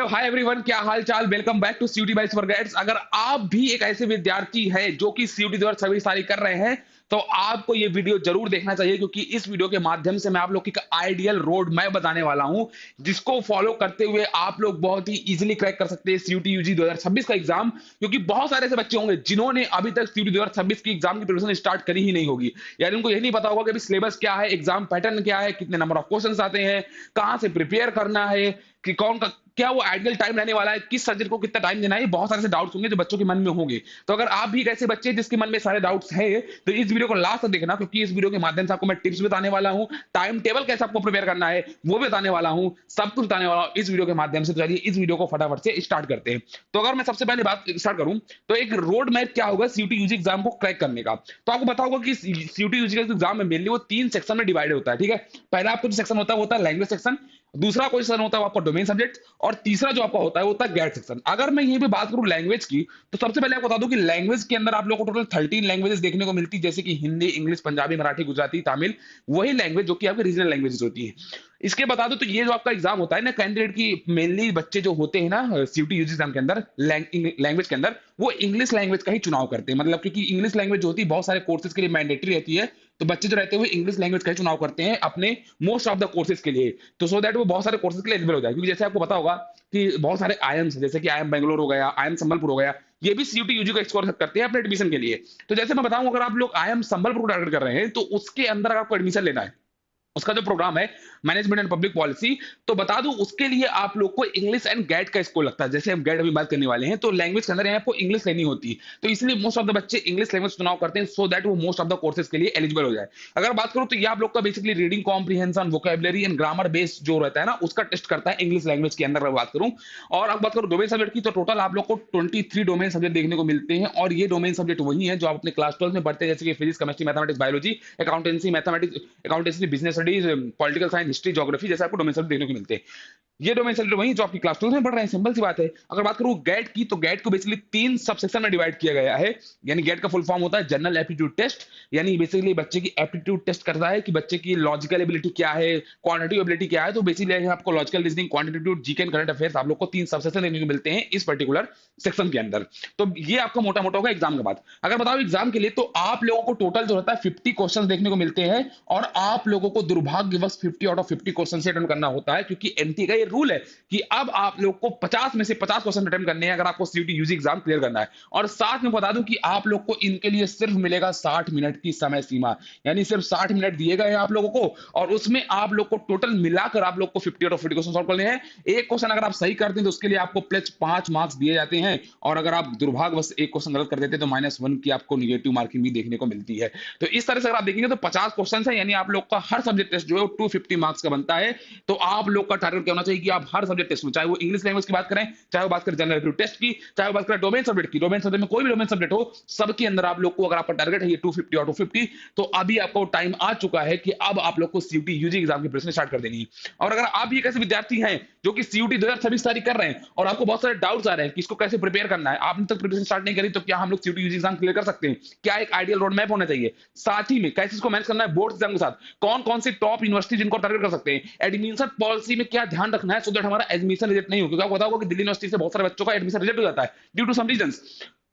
Hi everyone, क्या हाल चाल। Welcome back to CUT बाइस फॉर गाइड्स। अगर आप भी एक ऐसे विद्यार्थी हैं जो कि सीयूटी 2026 तैयारी कर रहे हैं तो आपको ये वीडियो जरूर देखना चाहिए, क्योंकि इस वीडियो के माध्यम से मैं आप लोग की एक आइडियल रोड मैप बताने वाला हूं, जिसको फॉलो करते हुए आप लोग बहुत ही इजीली क्रैक कर सकते हैं सीयूटी यूजी 2026 का एग्जाम। क्योंकि बहुत सारे ऐसे बच्चे होंगे जिन्होंने अभी तक सीयूटी 2026 की एग्जाम की प्रिपरेशन स्टार्ट करी ही नहीं होगी, यानी उनको यही नहीं पता होगा कि अभी सिलेबस क्या है, एग्जाम पैटर्न क्या है, कितने नंबर ऑफ क्वेश्चन आते हैं, कहां से प्रिपेयर करना है, कि कौन का क्या वो आइडियल टाइम रहने वाला है, किस सब्जेक्ट को कितना टाइम देना है। बहुत सारे डाउट्स होंगे जो बच्चों के मन में होंगे। तो अगर आप भी एक ऐसे बच्चे जिसके मन में सारे डाउट्स हैं तो इस वीडियो को लास्ट तक देखना, क्योंकि इस वीडियो के माध्यम से आपको मैं टिप्स बताने वाला हूं, टाइम टेबल कैसे आपको प्रिपेयर करना है वो भी बताने वाला हूं, सब कुछ बताने वाला हूं इस वीडियो के माध्यम से। तो चलिए इस वीडियो को फटाफट से स्टार्ट करते हैं। तो अगर मैं सबसे पहले बात स्टार्ट करूं तो एक रोड मैप क्या होगा सीयूटी यूजी एग्जाम को क्रैक करने का। तो आपको पता होगा कि सीयूटी यूजी का एग्जाम में मेनली वो 3 सेक्शन में डिवाइड होता है। ठीक है, पहला आपको जो सेक्शन होता है वो होता है लैंग्वेज सेक्शन, दूसरा क्वेश्चन होता है आपका डोमेन सब्जेक्ट, और तीसरा जो आपका होता है वो होता है गैट सेक्शन। अगर मैं यहीं पे बात करूं लैंग्वेज की, तो सबसे पहले आपको बता दूं कि लैंग्वेज के अंदर आप लोगों को टोटल 13 लैंग्वेजेस देखने को मिलती है, जैसे कि हिंदी, इंग्लिश, पंजाबी, मराठी, गुजराती, तमिल, वही लैंग्वेज जो कि आपकी रीजनल लैंग्वेजेस होती है। इसके बता दो तो ये जो आपका एग्जाम होता है ना कैंडिडेट की, मेनली बच्चे जो होते हैं ना सीयूटी यूजी एग्जाम के अंदर लैंग्वेज के अंदर, वो इंग्लिश लैंग्वेज का ही चुनाव करते हैं। मतलब क्योंकि इंग्लिश लैंग्वेज जो होती है बहुत सारे कोर्सेज के लिए मैंडेटरी रहती है, तो बच्चे जो रहते हैं वो इंग्लिश लैंग्वेज का ही चुनाव करते हैं अपने मोस्ट ऑफ द कोर्सेज के लिए, तो सो दैट वो बहुत सारे कोर्सेज के लिए एलिजिबल हो जाए। क्योंकि जैसे आपको पता होगा कि बहुत सारे आईएम्स, जैसे कि आईएम बेंगलोर हो गया, आईएम संबलपुर हो गया, ये भी सीयूटी यूजी को एक्सप्लोर करते हैं अपने एडमिशन के लिए। तो जैसे मैं बताऊं, अगर आप लोग आईएम संबलपुर को टारगेट कर रहे हैं तो उसके अंदर आपको एडमिशन लेना है, उसका जो प्रोग्राम है मैनेजमेंट एंड पब्लिक पॉलिसी, तो बता दूं उसके लिए आप लोग को इंग्लिश एंड गैट का स्कोर लगता है। जैसे हम गैट अभी बात करने वाले हैं तो लैंग्वेज के अंदर यहाँ आपको इंग्लिश लेनी होती है, तो इसलिए मोस्ट ऑफ द बच्चे इंग्लिश लैंग्वेज चुनाव करते हैं, सो दैट वो मोस्ट ऑफ द कोर्सेज के लिए एलिजिबल हो जाए। अगर बात करूं तो ये आप लोग का basically reading comprehension, vocabulary and grammar based जो रहता है ना, उसका टेस्ट करता है इंग्लिश लैंग्वेज के अंदर। बात करूं और अब बात करूं डोमेन सब्जेक्ट की, तो टोटल आप लोग को 23 डोमेन सब्जेक्ट देखने को मिलते हैं, और ये डोमेन सब्जेक्ट वही है जो आप अपने क्लास 12 में पढ़ते हैं, जैसे कि physics, chemistry, mathematics, biology, accountancy, mathematics, accountancy, business studies, political science, history, geography, जैसे आपको डोमेन सब्जेक्ट देखने को मिलते हैं। ये डोमेन सब्जेक्ट वही जो आपकी क्लास 12 में पढ़ रहे हैं, सिंपल सी बात है। अगर बात करूं गैट की, तो गैट को बेसिकली 3 सब सेक्शन में डिवाइड किया गया है। यानी गैट का फुल फॉर्म होता है जनरल एप्टीट्यूड टेस्ट, यानी बेसिकली बच्चे की एप्टीट्यूड टेस्ट करता है कि बच्चे की लॉजिकल एबिलिटी क्या है, क्वांटिटेटिव एबिलिटी क्या है। तो बेसिकली आपको logical reasoning, quantitative, GK and current affairs, आप लोग को 3 सब सेक्शन देखने को मिलते हैं इस पर्टिकुलर सेक्शन के अंदर। तो ये आपका मोटा मोटा होगा एग्जाम के बाद। अगर बताओ एग्जाम के लिए, तो आप लोगों को टोटल जो रहता है 50 क्वेश्चन देखने को मिलते हैं, और आप लोगों को दुर्भाग्यवश 50 आउट ऑफ 50 क्वेश्चन से अटेम्प्ट करना होता है, क्योंकि एनटी का ये रूल है कि अब आप लोग को 50 में से 50 क्वेश्चन अटेम्प्ट करने हैं अगर आपको सीयूटी यूजी एग्जाम क्लियर करना है। और साथ में बता दूं कि आप लोग को इनके लिए सिर्फ मिलेगा 60 मिनट की समय सीमा, यानी सिर्फ 60 मिनट दिए गए हैं आप लोगों को, और उसमें आप लोग को टोटल मिलाकर आप लोग को 50 आउट ऑफ 50 क्वेश्चन सॉल्व करने हैं। एक क्वेश्चन अगर आप सही करते हैं तो उसके लिए आपको प्लस 5 मार्क्स दिए जाते हैं, और अगर आप दुर्भाग्यवश एक क्वेश्चन गलत कर देते हैं तो -1 की आपको निगेटिव मार्किंग भी देखने को मिलती है। तो इस तरह से अगर आप देखेंगे तो 50 क्वेश्चन है, यानी आप लोग का हर सब्जेक्ट टेस्ट जो है 250 मार्क्स का बनता है। तो आप लोग का टारगेट क्या होना चाहिए कि आप हर सब्जेक्ट टेस्ट में, चाहे वो इंग्लिश लैंग्वेज की बात करें, चाहे वो बात करें जनरल एप्टीट्यूड टेस्ट की, चाहे वो बात करें डोमेन सब्जेक्ट की, डोमेन सब्जेक्ट में कोई भी डोमेन सब्जेक्ट हो, सबके अंदर आप लोग को अगर आपका टारगेट है ये 250 आउट ऑफ 50, तो अभी आपको टाइम आ चुका है कि अब आप लोग को सीयूटी यूजी एग्जाम की प्रिपरेशन स्टार्ट कर देनी है। और अगर आप भी एक ऐसे विद्यार्थी हैं जो कि सीयूटी 2026 तैयारी कर रहे हैं और आपको बहुत सारे डाउट्स आ रहे हैं कि इसको कैसे प्रिपेयर करना है, आपने तक प्रिपरेशन स्टार्ट नहीं करी, तो क्या हम लोग सीयूटी यूजी एग्जाम क्लियर कर सकते हैं? क्या एक आइडियल रोड मैप होना चाहिए? साथ ही में कैसे इसको मैनेज करना है बोर्ड एग्जाम के साथ, कौन कौन सी टॉप यूनिवर्सिटी जिनको टारगेट कर सकते हैं, एडमिशन पॉलिसी में क्या ध्यान रखना है सो दैट हमारा एडमिशन रिजेक्ट नहीं हो। क्योंकि आपको पता होगा कि दिल्ली यूनिवर्सिटी से बहुत सारे बच्चों का एडमिशन रिजेक्ट हो जाता है ड्यू टू सम रीजंस।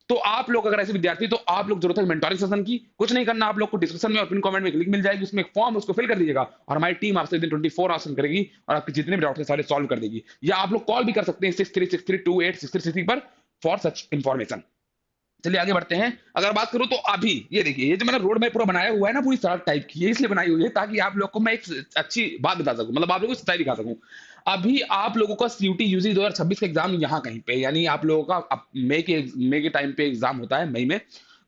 तो आप लोग अगर ऐसे विद्यार्थी, तो आप लोग जरूरत है मेंटोरिंग सेशन की, कुछ नहीं करना, आप लोग को डिस्क्रिप्शन में और पिन कमेंट में एक लिंक मिल जाएगी, उसमें एक फॉर्म, उसको फिल कर दीजिएगा, और हमारी टीम आपसे दिन 24 आवर्स करेगी और आपके जितने भी डाउट है सारे सॉल्व कर देगी। या आप लोग कॉल भी कर सकते हैं 6363286363 पर फॉर सच इंफॉर्मेशन। चलिए आगे बढ़ते हैं। अगर बात करूं तो अभी ये देखिए, ये जो मैंने रोड मैप पूरा बनाया हुआ है ना, पूरी सड़क टाइप की, ये इसलिए बनाई हुई है ताकि आप लोग को मैं एक अच्छी बात बता सकूं, मतलब आप लोगों को सच्चाई दिखा सकूं। अभी आप लोगों का सीयूटी यूजी 2026 का एग्जाम यहाँ कहीं पे, यानी आप लोगों का मई के टाइम पे एग्जाम होता है, मई में,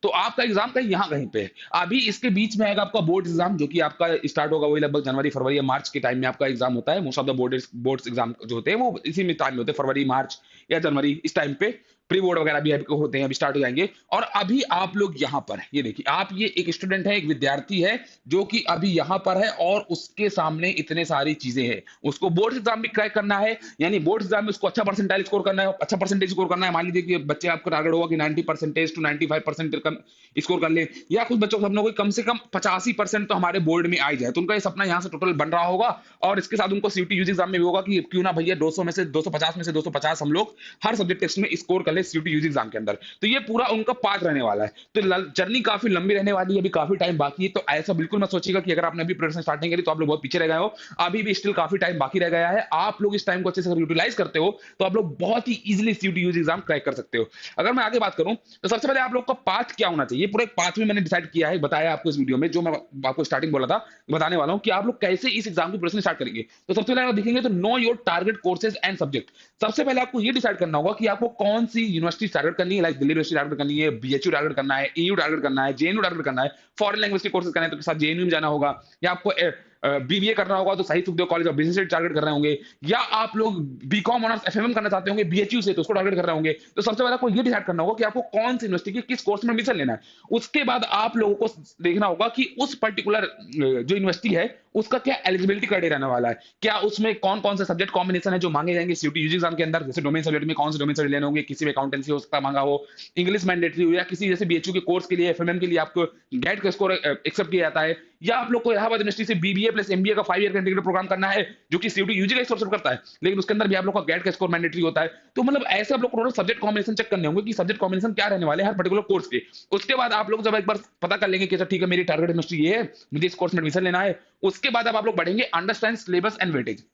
तो आपका एग्जाम कहीं यहाँ कहीं पे है। अभी इसके बीच में आएगा आपका बोर्ड एग्जाम, जो कि आपका स्टार्ट होगा वही लगभग जनवरी, फरवरी या मार्च के टाइम में आपका एग्जाम होता है। Most of the boards exam जो होते हैं वो इसी में टाइम में होते हैं, फरवरी, मार्च या जनवरी, इस टाइम पे। प्री बोर्ड वगैरह भी आपको होते हैं, अभी स्टार्ट हो जाएंगे। और अभी आप लोग यहाँ पर ये देखिए, आप ये एक स्टूडेंट है, एक विद्यार्थी है जो कि अभी यहाँ पर है और उसके सामने इतने सारी चीजें हैं। उसको बोर्ड एग्जाम भी क्रैक करना है, यानी बोर्ड एग्जाम में उसको अच्छा परसेंटाइल स्कोर करना है, अच्छा परसेंटेज स्कोर करना है। मान लीजिए कि बच्चे आपका टारगेट होगा कि 90% टू 95% स्कोर कर ले, या कुछ बच्चों को सपना होगा कम से कम 85% तो हमारे बोर्ड में आ जाए, तो उनका ये सपना यहाँ से टोटल बन रहा होगा। और इसके साथ उनको सीयूटी यूजी एग्जाम में भी होगा कि क्यों ना भैया 200 में से 250 में से 250 हम लोग हर सब्जेक्ट टेस्ट में स्कोर कर ले सीयूटी यूजी एग्जाम के अंदर। तो ये पूरा उनका पार्ट रहने वाला है। तो जर्नी काफी लंबी रहने वाली है, अभी काफी टाइम बाकी है। तो ऐसा बिल्कुल मत सोचिएगा कि अगर आपने अभी प्रिपरेशन स्टार्ट नहीं करी तो आप लोग बहुत पीछे रह गए हो। अभी भी स्टिल काफी टाइम बाकी रह गया है। आप लोग इस टाइम को अच्छे से यूटिलाइज करते हो तो आप लोग बहुत ही easily CUET UG exam crack कर सकते हो। अगर मैं आगे बात करूं तो सबसे पहले आप लोग का पाथ क्या होना चाहिए, पूरा एक पाथ में मैंने डिसाइड किया है, बताया आपको इस वीडियो में, जो मैं आपको स्टार्टिंग बोला था बताने वाला हूं कि आप लोग कैसे इस एग्जाम की प्रिपरेशन स्टार्ट करेंगे। तो सबसे पहले आप देखेंगे तो know your target courses and subject. सबसे पहले आपको ये डिसाइड करना होगा कि आपको कौन सी यूनिवर्सिटी टारगेट करनी है, लाइक दिल्ली यूनिवर्सिटी टारगेट करनी है, बीएचयू टारगेट करना है, ईयू टारगेट करना है, जेएनयू टारगेट करना है, फॉरेन लैंग्वेज के कोर्सेज करना है तो साथ जेएनयू में जाना होगा, या आपको बीबीए करना होगा तो सही सुखदेव कॉलेज ऑफ बिजनेस से टारगेट कर रहे होंगे, या आप लोग बीकॉम ऑनर्स एफएमएम करना चाहते होंगे बीएचयू से तो उसको टारगेट कर रहे होंगे। तो सबसे पहले आपको ये डिसाइड करना होगा कि आपको कौन सी यूनिवर्सिटी के किस कोर्स में एडमिशन लेना है। उसके बाद आप लोगों को देखना होगा कि उस पर्टिकुलर जो यूनिवर्सिटी है उसका क्या एलिजिबिलिटी क्राइटेरिया रहने वाला है, क्या उसमें कौन कौन से सब्जेक्ट कॉम्बिनेशन है जो मांगे जाएंगे सीयूटी यूजी एग्जाम के अंदर। जैसे डोमेन सब्जेक्ट में कौन से डोमेन सब्जेक्ट लेने होंगे, किसी में अकाउंटेंसी हो सकता है मांगा हो, इंग्लिश मैंडेटरी हो, या किसी जैसे बीएचयू के कोर्स के लिए एफएमएम के लिए आपको गेट का स्कोर एक्सेप्ट किया जाता है, या आप लोग को इलाहाबाद यूनिवर्सिटी से बीबीए प्लस एमबीए का 5 ईयर का इंटीग्रेटेड प्रोग्राम करना है जो कि सीयूटी यूजी का स्कोर करता है, लेकिन उसके अंदर भी आप लोग का गेट का स्कोर मैंडेटरी होता है। तो मतलब ऐसे आप लोग को सब्जेक्ट कॉम्बिनेशन चेक करने होंगे कि सब्जेक्ट कॉम्बिनेशन क्या रहने वाले हैं हर पर्टिकुलर कोर्स के। उसके बाद आप लोग जब एक बार पता कर लेंगे कि अच्छा ठीक है मेरी टारगेट यूनिवर्सिटी ये है, मुझे इस कोर्स में एडमिशन लेना है, उसके बाद अब आप लोग बढ़ेंगे अंडरस्टैंड सिलेबस एंड वेटेज।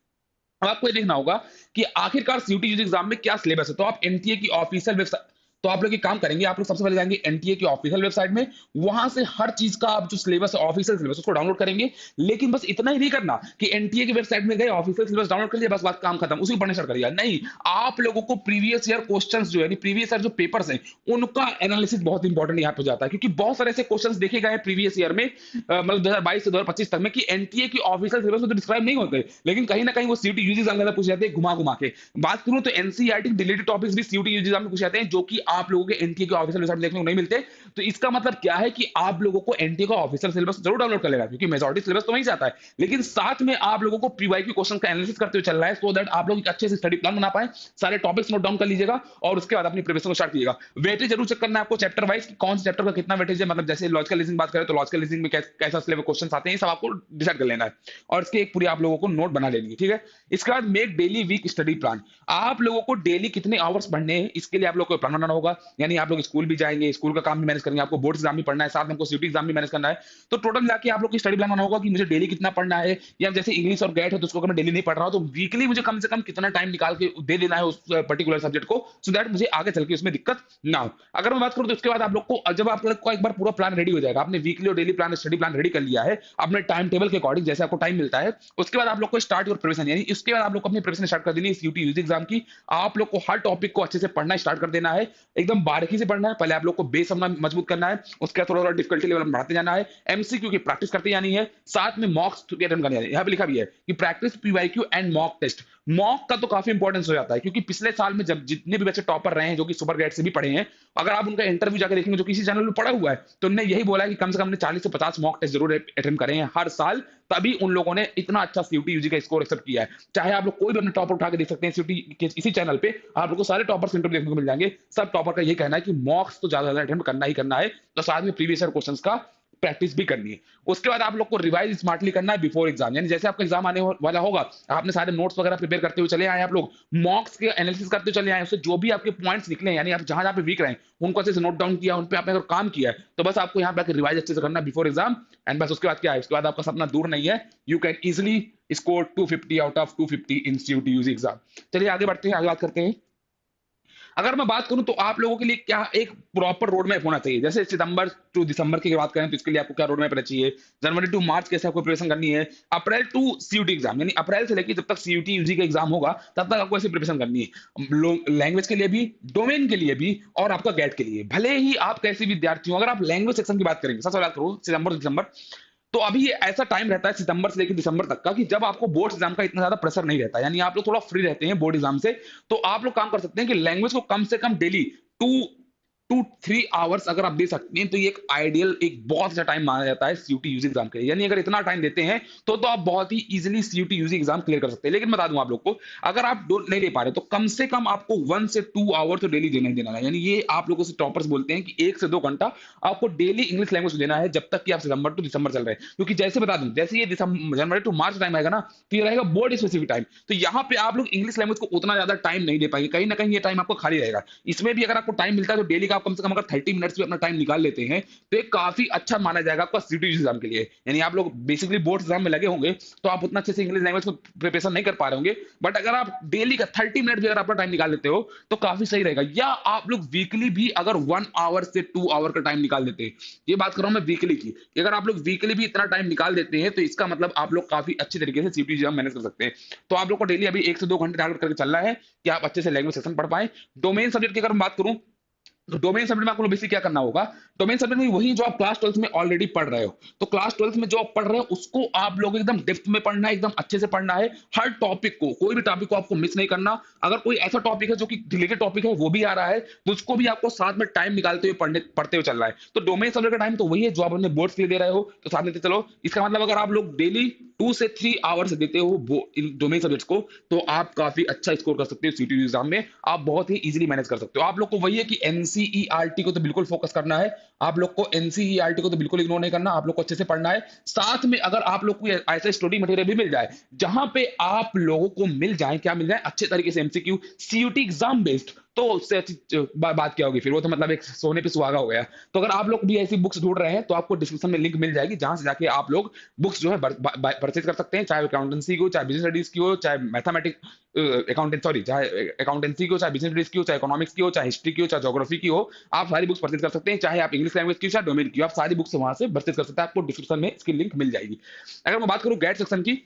अब आपको ये देखना होगा कि आखिरकार सीयूटी यूजी एग्जाम में क्या सिलेबस है। तो आप एनटीए की ऑफिशियल वेबसाइट, तो आप लोग एक काम करेंगे, आप लोग सबसे पहले जाएंगे एनटीए की ऑफिशियल वेबसाइट में, वहां से हर चीज का आप जो सिलेबस है ऑफिशियल सिलेबस उसको डाउनलोड करेंगे। लेकिन बस इतना ही नहीं करना कि एनटीए की वेबसाइट में गए ऑफिशियल सिलेबस डाउनलोड कर लिया बस बात काम खत्म, उसी को पढ़ने स्टार्ट करिए। नहीं, आप लोगों को प्रीवियस ईयर क्वेश्चंस जो है प्रीवियस ईयर जो पेपर्स हैं उनका एनालिसिस बहुत इंपॉर्टेंट यहाँ पे हो जाता है, क्योंकि बहुत सारे ऐसे क्वेश्चंस देखे गए हैं प्रीवियस ईयर में मतलब 2022 से 2025 तक में कि एनटीए की ऑफिशियल सिलेबस में तो डिस्क्राइब नहीं होते, लेकिन कहीं ना कहीं वो सीयूटी यूजी एग्जाम के अंदर पूछ जाते हैं घुमा घुमा के। बात करूं तो एनसीईआरटी डिलीटेड टॉपिक्स भी सीयूटी यूजी एग्जाम में पूछ जाते हैं जो कि आप लोगों के एनटीए के ऑफिशियल वेबसाइट देखने को नहीं मिलते। तो इसका मतलब क्या है कि आप लोगों को एनटीए का ऑफिशियल सिलेबस जरूर डाउनलोड कर लेना, क्योंकि मेजॉरिटी सिलेबस तो वहीं से आता है, लेकिन साथ में आप लोगों को प्रीवाईक्यू क्वेश्चन का एनालिसिस करते हुए चल रहा है, सो दैट आप लोग एक अच्छे से स्टडी प्लान बना पाए। सारे टॉपिक्स नोट डाउन कर लीजिएगा और उसके बाद अपनी प्रिपरेशन को स्टार्ट कीजिएगा। वेटेज जरूर चेक करना है आपको चैप्टर वाइज, कौन से चैप्टर का कितना वेटेज है, मतलब जैसे लॉजिकल रीजनिंग बात करें तो लॉजिकल रीजनिंग में कैसा सिलेबस क्वेश्चन आते हैं, सब आपको डिसाइड कर लेना है और इसके एक पूरी आप लोगों को नोट बना लेनी है, ठीक है। इसके बाद make daily week study plan. आप लोगों को डेली कितने आवर्स पढ़ने हैं इसके लिए आप लोग को प्लान बनाना होगा, यानी आप लोग स्कूल भी जाएंगे, स्कूल का काम भी मैनेज करेंगे, आपको बोर्ड एग्जाम भी पढ़ना है, साथ में आपको सीयूटी एग्जाम भी मैनेज करना है। तो टोटल मिला के आप लोग की स्टडी प्लान बनाना होगा कि मुझे डेली कितना पढ़ना है, या जैसे इंग्लिश और गेट है तो उसको अगर मैं डेली नहीं पढ़ रहा हूं तो वीकली मुझे कम से कम कितना टाइम निकाल के दे देना है उस पर्टिकुलर सब्जेक्ट को, सो दैट मुझे आगे चल के उसमें दिक्कत ना हो। अगर मैं बात करूं तो उसके बाद आप लोग को जब आप लोग को एक बार पूरा प्लान रेडी हो जाएगा, आपने वीकली और daily plan study plan ready कर लिया है अपने टाइम टेबल के अकॉर्डिंग जैसे आपको टाइम मिलता है, उसके बाद आप लोग को स्टार्ट योर प्रिपरेशन, यानी इसके बाद आप लोग को अपनी प्रिपरेशन स्टार्ट कर देनी है सीयूटी यूजी एग्जाम की। आप लोग को हर टॉपिक को अच्छे से पढ़ना स्टार्ट कर देना है, एकदम बारीकी से पढ़ना है। पहले आप लोग को बेस अपना मजबूत करना है, उसके बाद थोड़ा डिफिकल्टी लेवल बढ़ाते जाना है, एमसीक्यू की प्रैक्टिस करते जानी है, साथ में मॉक्स अटेम्प्ट करनी है। यहाँ पे लिखा भी है कि practice PYQ and mock test. Mock का तो काफी इंपॉर्टेंस हो जाता है, क्योंकि पिछले साल में जब जितने भी बच्चे टॉपर रहे हैं जो कि सुपर ग्रेड से भी पढ़े हैं, अगर आप उनका इंटरव्यू जाकर देखेंगे जो किसी चैनल में पढ़ा हुआ है तो उन्होंने यही बोला है कि कम से कम 40 से 50 मॉक टेस्ट जरूर अटेम्प्ट करें हैं हर साल, तभी उन लोगों ने इतना अच्छा सीयूटी यूजी का स्कोर एक्सेप्ट किया है। चाहे आप लोग कोई भी अपने टॉपर उठा के देख सकते हैं सीयूटी के इसी चैनल पे, आप लोग को सारे टॉपर्स इंटरव्यू देखने को मिल जाएंगे। सब टॉपर का ये कहना है कि मॉक्स तो ज्यादा अटेम्प्ट करना ही करना है, तो साथ में प्रीवियस ईयर क्वेश्चंस का प्रैक्टिस भी करनी है। उसके बाद आप लोग को रिवाइज स्मार्टली करना है बिफोर एग्जाम, यानी जैसे आपका एग्जाम आने वाला होगा आपने सारे नोट्स वगैरह प्रिपेयर करते हुए चले आए, आप लोग मॉक्स के एनालिसिस करते हुए चले आए, उससे जो भी आपके पॉइंट्स निकले हैं, यानी आप जहां जहां पे वीक रहे उनको अच्छे से नोट डाउन किया, उन पे आपने अगर काम किया है तो बस आपको यहाँ पे रिवाइज अच्छे से करना है बिफोर एग्जाम। एंड बस उसके बाद क्या है, उसके बाद आपका सपना दूर नहीं है, you can easily score 250 out of 250 in CUET UG exam. चलिए आगे बढ़ते हैं, आगे बात करते हैं। अगर मैं बात करूं तो आप लोगों के लिए क्या एक प्रॉपर रोड मैप होना चाहिए। जैसे सितंबर टू दिसंबर की बात करें तो इसके लिए आपको क्या रोड मैप रहना चाहिए, जनवरी टू मार्च कैसे आपको प्रिपरेशन करनी है, अप्रैल टू सीयूटी एग्जाम, यानी अप्रैल से लेकर जब तक सीयूटी यूजी का एग्जाम होगा तब तक आपको ऐसी प्रिपरेशन करनी है, लैंग्वेज के लिए भी, डोमेन के लिए भी और आपका गेट के लिए। भले ही आप कैसे विद्यार्थी हो, अगर आप लैंग्वेज सेक्शन की बात करेंगे, सबसे बात करो सितंबर दिसंबर, तो अभी ये ऐसा टाइम रहता है सितंबर से लेकर दिसंबर तक का कि जब आपको बोर्ड एग्जाम का इतना ज्यादा प्रेशर नहीं रहता, यानी आप लोग थोड़ा फ्री रहते हैं बोर्ड एग्जाम से। तो आप लोग काम कर सकते हैं कि लैंग्वेज को कम से कम डेली टू 2-3 आवर्स अगर आप दे सकते हैं तो ये एक आइडियल, एक बहुत अच्छा टाइम माना जाता है सीयूटी यूजी एग्जाम के लिए। यानी अगर इतना टाइम देते हैं तो आप बहुत ही easily CUET UG exam clear कर सकते हैं। लेकिन बता दूं आप लोग को, अगर आप नहीं दे पा रहे तो कम से कम आपको 1 से 2 आवर तो डेली देना ही देना है। यानी ये आप लोगों से टॉपर्स बोलते हैं कि 1 से 2 घंटा आपको डेली इंग्लिश लैंग्वेज देना है, जब तक कि आप सितंबर टू दिसंबर चल रहे हैं। क्योंकि जैसे बता दूं, जैसे ये जनवरी टू मार्च टाइम आएगा ना, तो ये रहेगा बोर्ड स्पेसिफिक टाइम। तो यहाँ पे आप लोग इंग्लिश लैंग्वेज को उतना ज्यादा टाइम नहीं दे पाएंगे, कहीं ना कहीं ये टाइम आपको खाली रहेगा। इसमें भी अगर आपको टाइम मिलता है तो डेली का आप कम से कम अगर 30 मिनट्स भी अपना टाइम निकाल लेते हैं तो ये काफी अच्छा माना जाएगा आपका सीटी एग्जाम के लिए। यानी आप लोग बेसिकली बोर्ड एग्जाम में लगे होंगे तो आप उतना अच्छे से इंग्लिश लैंग्वेज को प्रिपरेशन नहीं कर पा रहे होंगे, बट अगर आप डेली का 30 मिनट भी अगर अपना टाइम निकाल लेते हो तो काफी सही रहेगा। या आप लोग वीकली भी अगर 1 आवर से 2 आवर का टाइम निकाल देते हैं, ये बात कर रहा हूं मैं वीकली की, अगर आप लोग वीकली भी इतना टाइम निकाल देते हैं तो इसका मतलब आप लोग काफी अच्छे तरीके से सीटी एग्जाम मैनेज कर सकते हैं। तो आप लोग को डेली अभी 1 से 2 घंटे टारगेट करके चलना है कि आप अच्छे से लैंग्वेज सेशन पढ़ पाए। डोमेन सब्जेक्ट की अगर मैं बात करूं तो डोमेन सब्जेक्ट में आपको बेसिक क्या करना होगा, डोमेन सब्जेक्ट में वही जो आप क्लास 12th में ऑलरेडी पढ़ रहे हो। तो क्लास 12th में जो आप पढ़ रहे हो उसको आप लोग एकदम डेप्थ में पढ़ना है, एकदम अच्छे से पढ़ना है। हर टॉपिक को, कोई भी टॉपिक को आपको मिस नहीं करना। अगर कोई ऐसा टॉपिक है जो कि रिलेटेड टॉपिक है वो भी आ रहा है तो उसको भी आपको साथ में टाइम निकालते हुए पढ़ते हुए चलना है। तो डोमेन सब्जेक्ट का टाइम तो वही है जो आप अपने बोर्ड्स के लिए दे रहे हो, तो साथ में चलो। इसका मतलब अगर आप लोग डेली 2 से 3 आवर्स देते हो इन डोमेन सब्जेक्ट्स को तो आप काफी अच्छा स्कोर कर सकते हो सीटी एग्जाम में, आप बहुत ही इजीली मैनेज कर सकते हो। आप लोग को वही है कि एनसीईआरटी को तो बिल्कुल फोकस करना है, आप लोग को एनसीईआरटी को तो बिल्कुल इग्नोर नहीं करना, आप लोग को अच्छे से पढ़ना है। साथ में अगर आप लोग को ऐसा स्टडी मटेरियल भी मिल जाए जहां पे आप लोगों को मिल जाए, क्या मिल जाए, अच्छे तरीके से एमसीक्यू सीयूटी एग्जाम बेस्ड, तो उससे अच्छी बात क्या होगी फिर, वो तो मतलब एक सोने पे सुहागा हो गया। तो अगर आप लोग भी ऐसी बुक्स ढूंढ रहे हैं तो आपको डिस्क्रिप्शन में लिंक मिल जाएगी जहां से जाके आप लोग बुक्स जो है परचेज कर सकते हैं, चाहे अकाउंटेंसी की हो, चाहे बिजनेस स्टडीज की हो, चाहे मैथमेटिक्स चाहे अकाउंटेंसी की हो, चाहे बिजनेस स्टडीज की हो, चाहे इकोनॉमिक्स की हो, चाहे हिस्ट्री की हो, चाहे ज्योग्राफी की हो। आप सारी बुक्स परचेज कर सकते हैं, चाहे आप इंग्लिश लैंग्वेज की हो, चाहे डोमेन की हो, आप सारी बुक्स वहां से परचेज कर सकते हैं। आपको डिस्क्रिप्शन में इसकी लिंक मिल जाएगी। अगर मैं बात करूं गाइड सेक्शन की,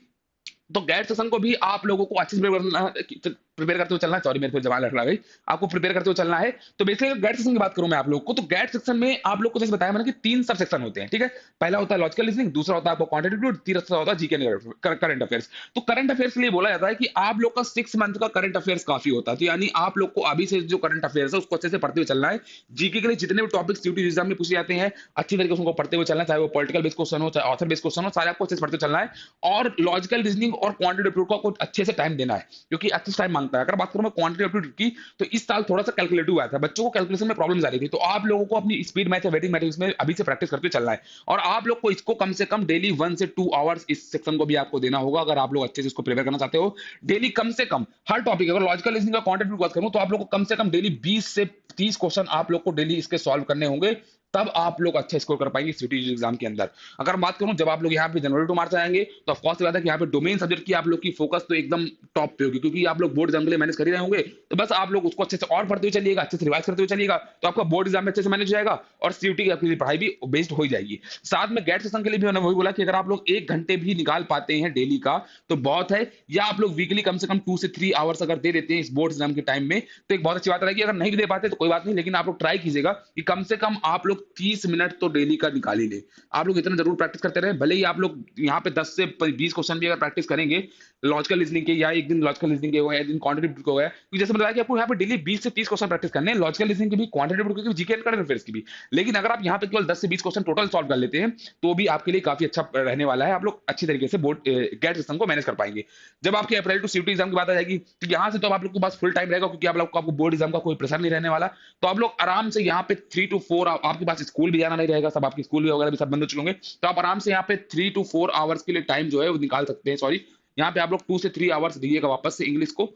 तो गाइड सेक्शन को भी आप लोगों को अच्छे से प्रिपेयर करते हुए चलना है। सॉरी, मेरे को जवान लग रहा है, आपको प्रिपेयर करते हुए चलना है। तो बेसिकली गाइड सेक्शन की बात करूं मैं आप लोगों को, तो गाइड सेक्शन में आप लोग को जैसे बताया मैंने कि 3 सब सेक्शन होते हैं, ठीक है। पहला होता है लॉजिकल रीजनिंग, दूसरा होता है आपको क्वांटिटेटिव, तीसरा होता है जीके करंट अफेयर्स। तो करंट अफेयर्स के लिए बोला जाता है कि आप लोग का 6 मंथ का करंट अफेयर्स काफी होता है। तो यानी आप लोग को अभी से जो करंट अफेयर्स है उसको अच्छे से पढ़ते हुए चलना है। जीके के लिए जितने भी टॉपिक्स ड्यूटी एग्जाम में पूछे जाते हैं अच्छी तरीके से उनको पढ़ते हुए चलना है, चाहे वो पॉलिटिकल बेस्ड क्वेश्चन हो, चाहे ऑथर बेस्ड क्वेश्चन हो, सारे आपको अच्छे से पढ़ते चलना है। और लॉजिकल रीजनिंग और क्वांटिटेटिव को अच्छे से टाइम देना है, क्योंकि अच्छे से टाइम मांगता है। अगर बात करूं मैं क्वांटिटेटिव की, तो इस साल थोड़ा सा कैलकुलेटिव आया था, बच्चों को कैलकुलेशन में प्रॉब्लम आ रही थी। तो आप लोगों को अपनी स्पीड मैथ या वेटिंग मैथ में अभी से प्रैक्टिस करते चलना है। और आप लोग को इसको कम से कम डेली 1 से 2 आवर्स इस सेक्शन को भी आपको देना होगा, अगर आप लोग अच्छे से इसको प्रिपेयर करना चाहते हो। डेली कम से कम हर टॉपिक, अगर लॉजिकल रीजनिंग का क्वांटिटेटिव बात करूं तो आप लोग को कम से कम डेली 20 से 30 क्वेश्चन आप लोग को डेली इसके सॉल्व करने होंगे, तब आप लोग अच्छा स्कोर कर पाएंगे सीटी एग्जाम के अंदर। अगर बात करूं जब आप लोग यहाँ पे जनवरी टू मार्च आएंगे तो ऑफ कोर्स बात है कि यहाँ पे डोमेन सब्जेक्ट की आप लोग की फोकस तो एकदम टॉप पे होगी, क्योंकि आप लोग बोर्ड एग्जाम के लिए मैनेज कर ही रहे होंगे। तो बस आप लोग उसको अच्छे से और पढ़ते हुए चलिएगा, अच्छे से रिवाइज करते हुए चलिएगा, तो आपका बोर्ड एग्जाम में अच्छे से मैनेज हो जाएगा और सीयूटी की आपकी पढ़ाई भी बेस्ड हो जाएगी। साथ में गैट सेशन के लिए भी मैंने वही बोला कि अगर आप लोग 1 घंटे भी निकाल पाते हैं डेली का तो बहुत है, या आप लोग वीकली कम से कम 2 से 3 आवर्स अगर दे देते हैं इस बोर्ड एग्जाम के टाइम में तो एक बहुत अच्छी बात रहेगी। अगर नहीं दे पाते तो कोई बात नहीं, लेकिन आप लोग ट्राई कीजिएगा कि कम से कम आप लोग 30 मिनट तो डेली का निकाल ही ले। आप लोग इतना जरूर प्रैक्टिस करते रहे, भले ही आप लोग यहाँ पे 10 से 20 क्वेश्चन भी अगर प्रैक्टिस करेंगे लॉजिकल रीजनिंग के, या एक दिन लॉजिकल रीजनिंग के हो या एक दिन क्वांटिटेटिव के हो गया, क्योंकि जैसे बताया कि आपको यहाँ पे डेली 20 से 30 क्वेश्चन प्रैक्टिस करने हैं, लॉजिकल रीजनिंग के भी, क्वांटिटेटिव के भी, जीके एंड करंट अफेयर्स की भी। लेकिन अगर आप यहाँ पे केवल 10 से 20 क्वेश्चन टोटल सॉल्व कर लेते हैं तो भी आपके लिए काफी अच्छा रहने वाला है। आप लोग अच्छी तरीके से बोर्ड गेट सिस्टम को मैनेज कर पाएंगे। जब आपके अप्रैल टू सीयूटी एग्जाम की बात आ जाएगी तो यहाँ से तो आप लोग के पास फुल टाइम रहेगा, क्योंकि आप लोग को आपको बोर्ड एग्जाम का कोई प्रेशर नहीं रहने वाला। तो आप लोग आराम से यहाँ पे 3 to 4 आपके पास स्कूल भी जाना नहीं रहेगा, सब आपके स्कूल वगैरह भी सब बंद हो चुके होंगे, तो आप आराम से यहाँ पे 3 to 4 आवर्स के लिए टाइम जो है वो निकाल सकते हैं। सॉरी, यहाँ पे आप लोग 2 से 3 आवर्स दीजिएगा वापस से इंग्लिश को,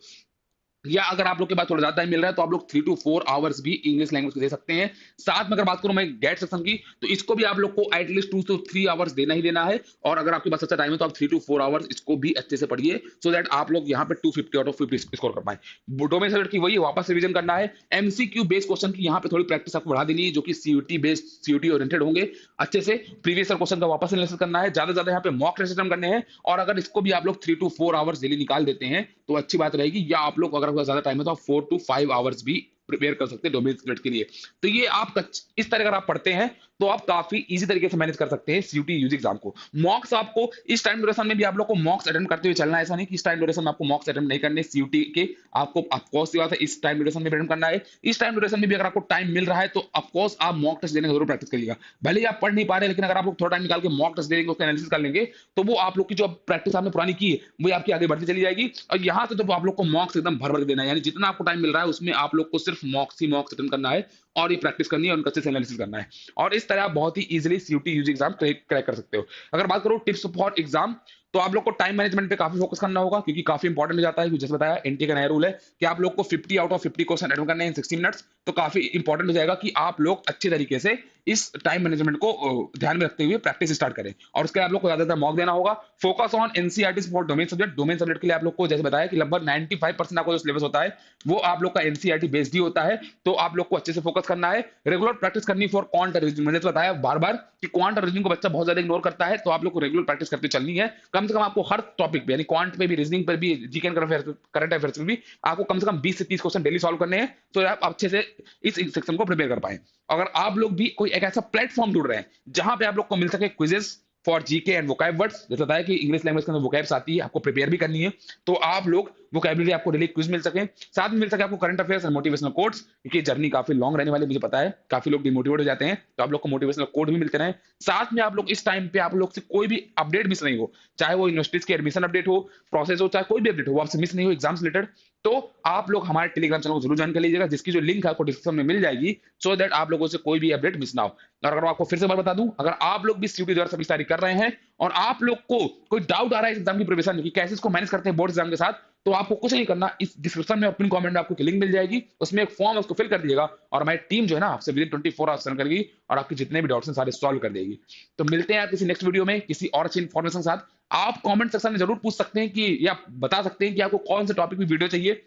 या अगर आप लोग के पास थोड़ा ज्यादा टाइम मिल रहा है तो आप लोग 3 to 4 आवर्स भी इंग्लिश लैंग्वेज को दे सकते हैं। साथ में अगर बात करूं मैं गेट सेक्शन की, तो इसको भी आप लोग को एटलीस्ट 2 से 3 आवर्स देना ही देना है। और अगर आपके पास अच्छा टाइम है तो आप 3 to 4 आवर्स इसको भी अच्छे से पढ़िए, सो दैट आप लोग यहाँ पे 250 आउट ऑफ 50 स्कोर कर पाए। डोमेन सब्जेक्ट की वही वापस रिवीजन करना है। एमसीक्यू बेस्ड क्वेश्चन की यहाँ पे थोड़ी प्रैक्टिस आपको बढ़ा देनी है, जो कि सीयूटी बेस्ड, सीयूटी ओरिएंटेड होंगे। अच्छे से प्रीवियस क्वेश्चन का वापस एनालिसिस करना है, ज्यादा ज्यादा यहाँ पे मॉक टेस्ट करने हैं। और अगर इसको भी आप लोग 3 to 4 आवर्स डेली निकाल देते हैं तो अच्छी बात रहेगी। या आप लोग अगर ज्यादा टाइम है तो आप 4 to 5 आवर्स भी प्रिपेयर कर सकते हैं डोमेन स्प्लिट के लिए। तो ये आप इस तरह अगर आप पढ़ते हैं तो आप काफी इजी तरीके से मैनेज कर सकते हैं सीयूटी यूजी एग्जाम को। मॉक्स आपको इस टाइम ड्यूरेशन में भी आप लोग को मॉक्स अटेम्प्ट करते हुए चलना है, ऐसा नहीं कि इस टाइम ड्यूरेशन में आपको मॉक्स अटेम्प्ट नहीं करने सीयूटी के। आपको ऑफकोर्स सी बात है इस टाइम ड्यूरेशन में अटेम्प्ट करना है। इस टाइम ड्यूरेशन में भी अगर आपको टाइम मिल रहा है तो ऑफकोर्स आप मॉक टेस्ट देने का जरूर प्रैक्टिस करिएगा। भले ही आप पढ़ नहीं पा रहे, लेकिन अगर आप लोग थोड़ा टाइम निकाल के मॉक टेस्ट देंगे, उसका एनालिसिस कर लेंगे, तो वो आप लोग की जो प्रैक्टिस आपने पुरानी की है वो आपकी आगे बढ़ती चली जाएगी। और यहाँ से तो आप लोग को मॉक्स एकदम भर भर के देना है, यानी जितना आपको टाइम मिल रहा है उसमें आप लोग को सिर्फ मॉक्स ही मॉक्स अटेम्प्ट करना है और ये प्रैक्टिस करनी है, उनका अच्छे से एनालिसिस करना है। और इस तरह आप बहुत ही easily CUET UG exam crack कर सकते हो। अगर बात करो टिप्स फॉर एग्जाम, तो आप लोग को टाइम मैनेजमेंट पे काफी फोकस करना होगा, क्योंकि काफी इंपॉर्टेंट हो जाता है। जैसे बताया एनटीए का नया रूल है कि आप लोग को 50 आउट ऑफ 50 क्वेश्चन अटेम्प्ट करने हैं इन 60 मिनट्स। तो काफी इंपॉर्टेंट हो जाएगा कि आप लोग अच्छे तरीके से इस टाइम मैनेजमेंट को ध्यान में रखते हुए प्रैक्टिस स्टार्ट करें। और उसके लिए आप लोग को ज्यादातर मॉक देना होगा। Focus on NCERT for domain subject. Domain subject के लिए आप लोग को जैसे बताया कि लगभग 95% आपको जो सिलेबस होता है वो आप लोग का एनसीईआरटी बेस्ड ही होता है। तो आप लोग को अच्छे से फोकस करना है। रेगुलर प्रैक्टिस करनी फॉर क्वांट और रीजनिंग। मैंने तो बताया बार बार कि क्वांट और रीजनिंग को बच्चा बहुत ज्यादा इग्नोर करता है, तो आप लोग को रेगुलर प्रैक्टिस करते चलनी है। कम से कम आपको हर टॉपिक पे, यानी क्वांट पे भी, रीजनिंग पर भी, जीके एंड करंट अफेयर्स में भी आपको कम से कम 20 से 30 क्वेश्चन डेली सॉल्व करने हैं, तो आप अच्छे से इस सेक्शन को प्रिपेयर कर पाए। अगर आप लोग भी कोई एक ऐसा प्लेटफॉर्म ढूंढ रहे हैं जहां पे आप लोग को मिल सके quizzes for GK and vocab words, जैसे बताया कि इंग्लिश लैंग्वेज के अंदर वोकैब्स आती है, आपको प्रिपेयर भी करनी है, तो आप लोग वोकैबुलरी आपको डेली क्विज मिल सके, साथ में मिल सके आपको करंट अफेयर्स और मोटिवेशनल कोट्स, क्योंकि जर्नी काफी लॉन्ग रहने वाली मुझे पता है, काफी लोग डिमोटिवेट हो जाते हैं, तो आप लोग को मोटिवेशनल कोड भी मिलते रहे। साथ में आप लोग इस टाइम पे आप लोग से कोई भी अपडेट मिस नहीं हो, चाहे वो यूनिवर्सिटीज की एडमिशन अपडेट हो, प्रोसेस हो, चाहे कोई भी अपडेट हो, वो आपसे मिस नहीं हो एग्जाम से रिलेटेड, तो आप लोग हमारे टेलीग्राम चैनल को जरूर ज्वाइन कर लीजिएगा, जिसकी जो लिंक है आपको डिस्क्रिप्शन में मिल जाएगी, सो दैट आप लोगों से कोई भी अपडेट मिस ना हो। और अगर आपको फिर से बार बता दूं, अगर आप लोग भी सीयूटी द्वारा सभी तैयारी कर रहे हैं और आप लोग को कोई डाउट आ रहा है एग्जाम की प्रिपरेशन में कि कैसे इसको मैनेज करते हैं बोर्ड एग्जाम के साथ, तो आपको कुछ नहीं करना, इस डिस्क्रिप्शन में पिन कमेंट में आपको लिंक मिल जाएगी, उसमें एक फॉर्म है, उसको फिल कर दीजिएगा और हमारी टीम जो है ना आपसे विदिन 24 आवर्स करेगी और आपके जितने भी डाउट्स हैं सारे सॉल्व कर देगी। तो मिलते हैं आप किसी नेक्स्ट वीडियो में किसी और अच्छी इन्फॉर्मेशन के साथ। आप कमेंट सेक्शन में जरूर पूछ सकते हैं कि, या बता सकते हैं कि आपको कौन से टॉपिक में वीडियो चाहिए,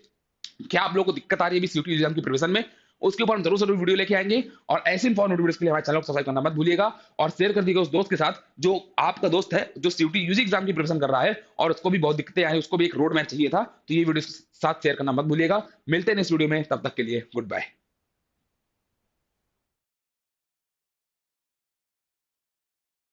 क्या आप लोगों को दिक्कत आ रही है सीयूटी एग्जाम की प्रिपरेशन में, उसके ऊपर हम जरूर जरूर वीडियो लेके आएंगे। और ऐसे इन्फॉर्मेटिव वीडियोस के लिए हमारे चैनल को सब्सक्राइब करना मत भूलिएगा और शेयर कर दीजिएगा उस दोस्त के साथ जो आपका दोस्त है जो सीयूटी यूजी एग्जाम की प्रिपरेशन कर रहा है और उसको भी बहुत दिक्कतें आई, उसको भी एक रोड मैप चाहिए था, तो ये वीडियो साथ शेयर करना मत भूलिएगा। मिलते हैं इस वीडियो में, तब तक के लिए गुड बाय।